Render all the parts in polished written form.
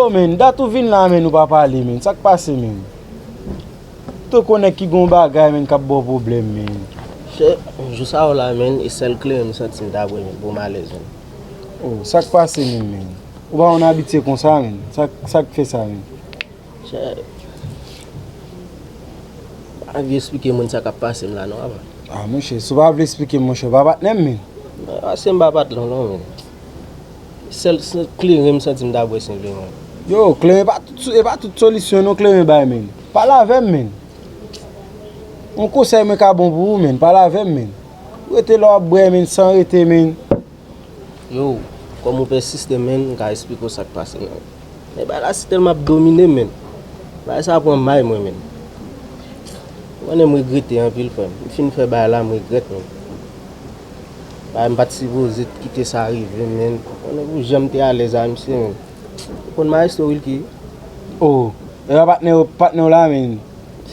Yo men, dat ou vin la men ou pa pale men, sak pase men. To konen ki gon bagay men kap bo problem men. Che, jou sa ou la men, e sel kle m sentim dabwe men, pou malez men. Oh, sak pase men. Ou ba on habite kon sa men, sak fe sa men. Che, ba vi explike moun sak ap pase m la nou ava. Ah monshe, sou ba vle explike monshe, ba bat nem men. Ase m ba bat lon men. Sel kle m sentim dabwe sen vle men. Yo, kle e pa tout solisyon nou kle me bay men. Pala avem men. On konsey men ka bon pou ou men, pala avem men. Ou ete lò bre men, san rete men. Yo, kom ou persiste men, ka explike ou sak pase men. E ba la si telman ap domine men. Ba sa apon may mwen men. Mwen m regrete an pil fèm. M fin fè ba la m regrete men. Ba m bat si vozit kite sa arrive men. Mwen m jemte a leza mse men. Kon ma estoril ki? Oh, e ba patne ou la men.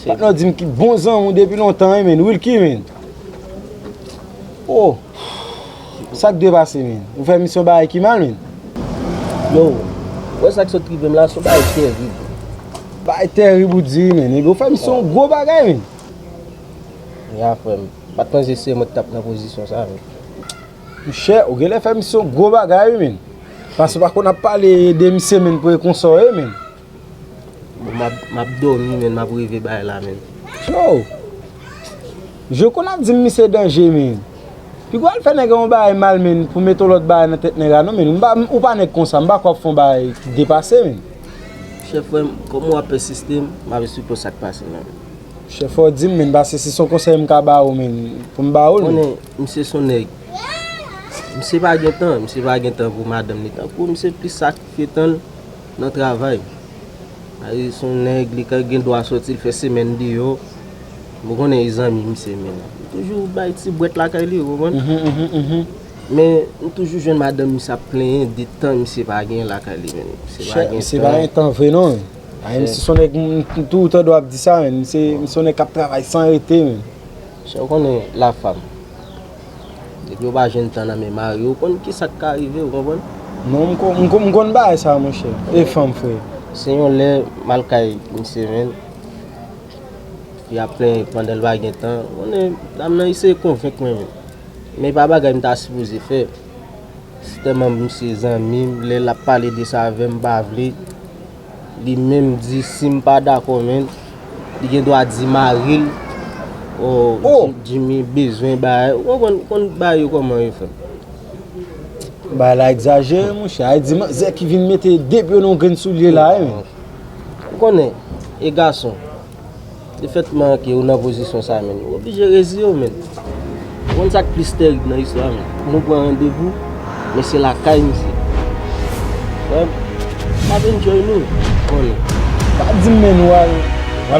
Patne ou dim ki bon zan ou depi lontan men, wil ki men. Oh, sak de base men. Ou fè misyon ba ki mal men. Yo, wè sak so trivem la, so ba e terrible. Ba e terrible di men, ou fè misyon go bagay men. Ya fèm, batan jese mè tap nan pozisyon sa men. Che, ou gele fè misyon go bagay men. Parce pa kon ap pale de misye men pou e konsoye men. Map dormi men, map rive bay la men. Yo, je kon ap di misye danje men. Pi kwa al fè nega mou bay mal men pou meto lot bay nan tet nega non men. Ou pa nek konsa, mba kwa fon bay depase men. Chef fèm, kom ou ap persiste, mba ve supo sak pase men. Chef ou di men, base si son konsey mka ba ou men, pou mba ou men. Mse son neg. Mse pa gen tan pou madame ni tan. Pou mse plis sakrifye tan nan travay. Ay son neg li ka gen do a sotil fè semen di yo. Mwen konen izan mi mse men. Toujou bay ti bwet la kay li yo bon. Men toujou jwen madame mi sa plen de tan mse pa gen la kay li men. Mse pa gen tan vre non. Ay mse son neg tout do ap di sa men. Mse son neg kap travay san rete men. Mse konen la fam. Yo ba jen tan nan men mari, yo kon ki sak ka arrive, yo konpon? Non, mkon ba e sa monshe, e fam fwe. Se yon le malkay mse men, fi a plen pandel bagen tan, dam nan yise konvek men. Men pa bagay mta sipoze fe. Siteman mse zanmim, le la pale de sa avem bavle, li menm di sim pa dako men, li gen do a di maril, Jimmy bezwen ba, kon ba yo koman yo fè. Ba la exagere monshe, ay di man zè ki vin mette debyo non gen sou liye la men. Konen, e gason, de fèt man ki yo nan pozisyon sa men, oblige rezi yo men. Kon sak plis terib nan iswa men. Nou pran randevou, men se la kay misi. Pa ven joy nou, konen. Pa di men wal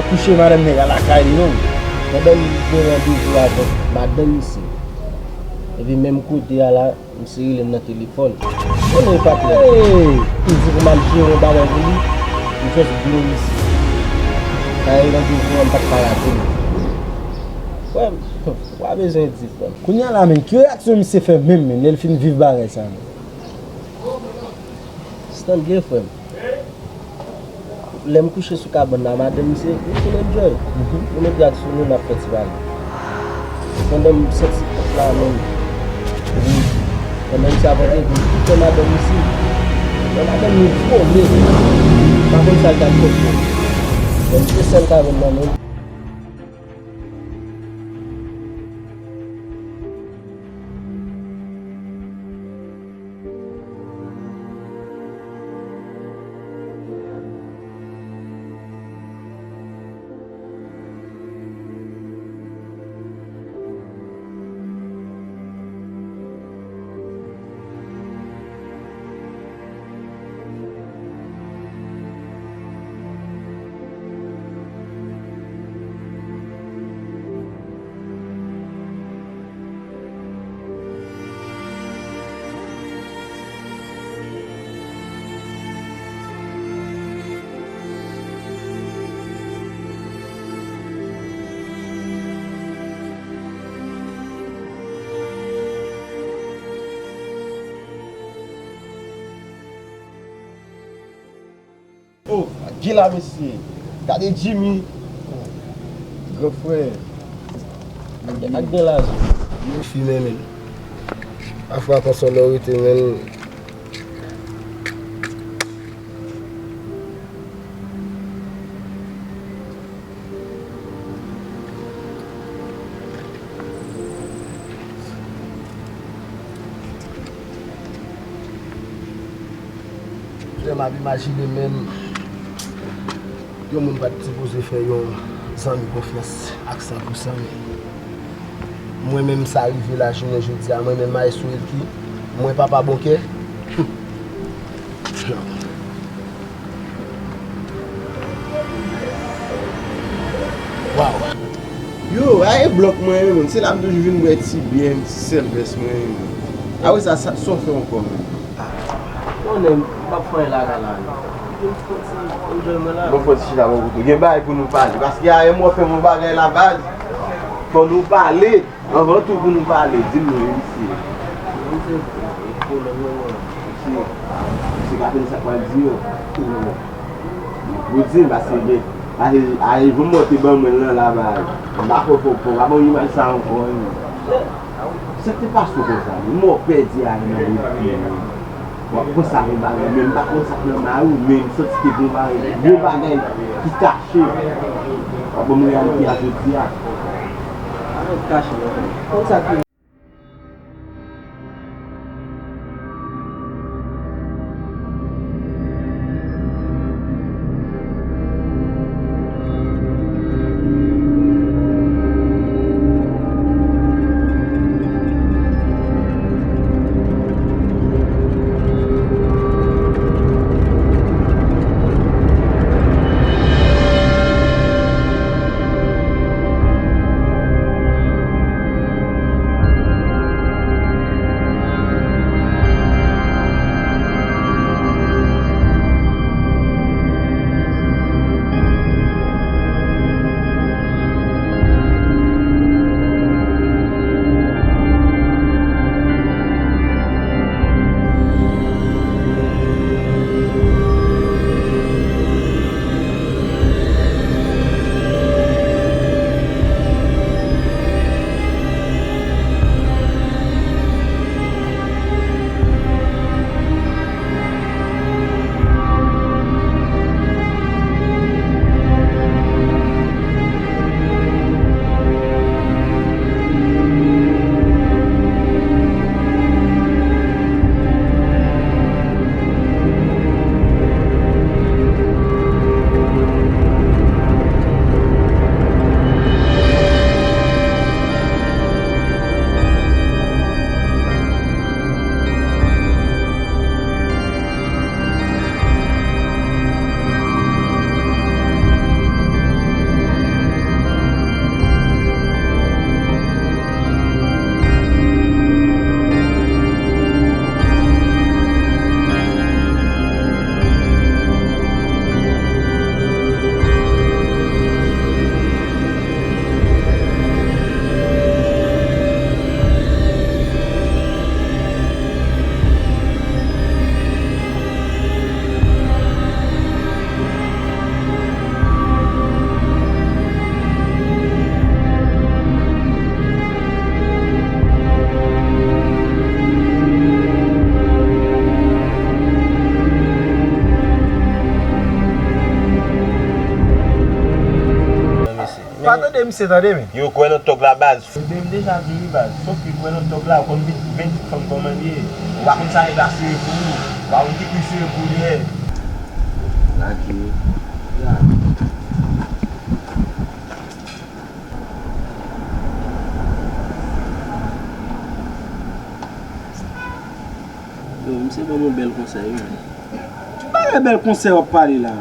kouche marem nega la kay di nou. Madame ven randevou la ven, madame isi. Evi menm kote ya la, msi rilem nan telefon. Konen patre. Izi pou man jire banan vili, mfes blou isi. Kaya randevou an tak parate. Wè bezwen di fèm. Kounya la men, ki reaksyon mi se fèm men men, el fin viv bare sa men. Stan gen fèm. Lem kouche sou kabon nan madame mi se, mi se enjoy. Mwen ep yad sou nou na festival. Kanda m seksi pot la men. Kanda m se apote, tout madame mi si. Madame mi fò men. Kakon sa kan pot men. M se sen kabon nan men. Qui la monsieur? Regardez Jimmy. Grand frère. Ak de la zone. Je suis même. Parfois, quand on a été même. Je m'avais imaginé même. Yo moun pas supposé faire yon sans confiance avec 100%. Moi-même, ça arrive la journée, je dis à moi-même, je suis qui? Moi, papa banquier. Wow. Yo, aye bloc moi-même, c'est là que je viens de si bien, si service moi-même. Ah oui, ça fait encore. On aime pas faire la galère. Bon, faut si là, il y a un bail pour nous parler. Parce qu'il y a un mot fait mon bagage la base. Pour nous parler, avant tout pour nous parler, dis-nous ici. C'est qu'après ça, quoi dire. Vous dites, parce que allez, vous montez bon maintenant là-bas. On va pas imaginer ça encore. C'était pas ce que ça. Moi, perdu à pour ça, même pas comme ça, même ça, c'est que vous bagage qui caché. Bon, moi, il y a tout dit. Caché. Comme ça. Attendez, monsieur, attendez, mais. Yo, quoi, nous toque la base. Je vais déjà venir, sauf que quand on toque là, on vient 20 femmes commander. On va comme ça, il va assurer pour nous. On va dire qu'il assurer pour lui. Là, c'est vraiment un bel conseil. Pas un bel conseil à parler là.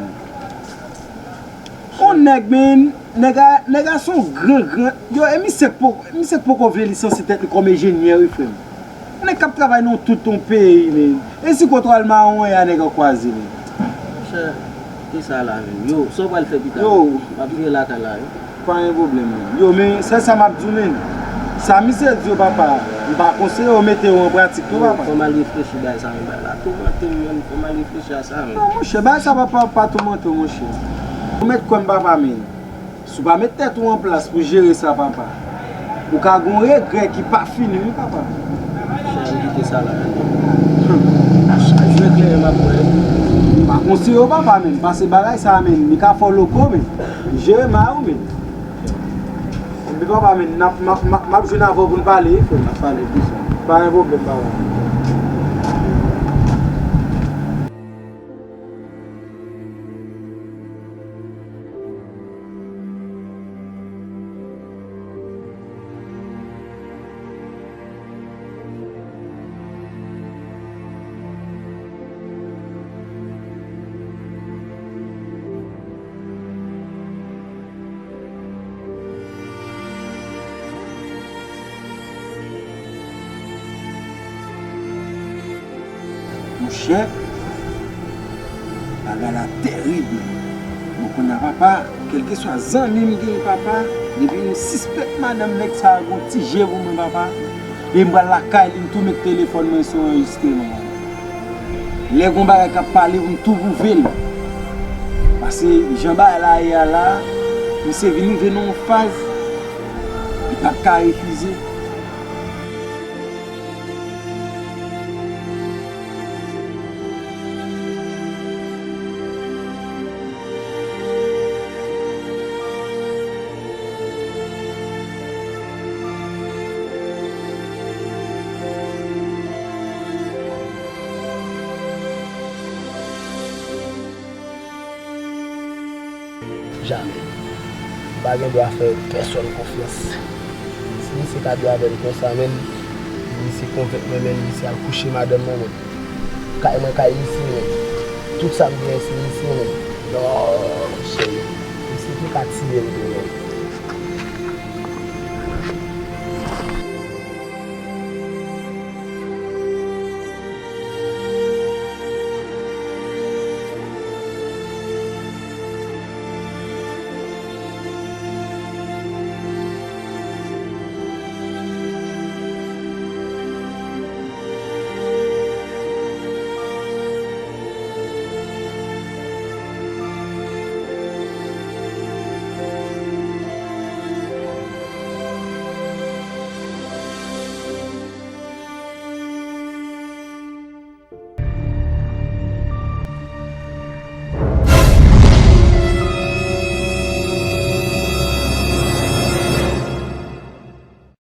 On nèg son grand. Yo, mi c'est pour qu'on veut licencier tête comme ingénieur, frère. On est cap travailler dans tout ton pays, mais. Et si contrôle marron et nèg croisé. Cher, c'est ça là. Yo, ça va le faire vite. Yo, après là. Pas un problème. Yo, mais ça m'a dit, ça mi c'est Dieu papa. Je ne vais pas conseiller de mettre en pratique tout, papa. Faut mal réfléchir à ça. Tout le monde, faut mal réfléchir à ça. Non, mon cher, ça ne va pas tout monter, mon cher. Vous mettez comme papa, mais si vous mettez tête en place pour gérer ça, papa, vous avez un regret qui n'est pas fini, papa. Je vais quitter ça là. Je vais éclairer ma poêle. Pas conseiller au papa, même, parce que bagay ça, même, il faut faire le coup, mais gérer ma ou, même. Mais papa, même, je n'ai pas pour nous parler, il faut parler plus. Pas un problème, papa. Mon cher, la gala terrible. Donc on a papa, quel que soit zanmi qui papa, depuis nous suspect madame nek ça un petit jeu pour mon papa. Et moi la caille, tout mettre téléphone moi sur enregistrement. Les gars ba ka parler pour tout vous veille. Parce que Jean-Ba là et là, nous c'est venu en phase. Il pas qu'à refuser. Jamais. Bagen doit faire personne confiance. Si c'est qu'à doit avec comme ça même, c'est convaincre même c'est à coucher madame même. Carrément ici même. Tout ça bien ici même. Non, chérie. C'est tout qu'à tirer.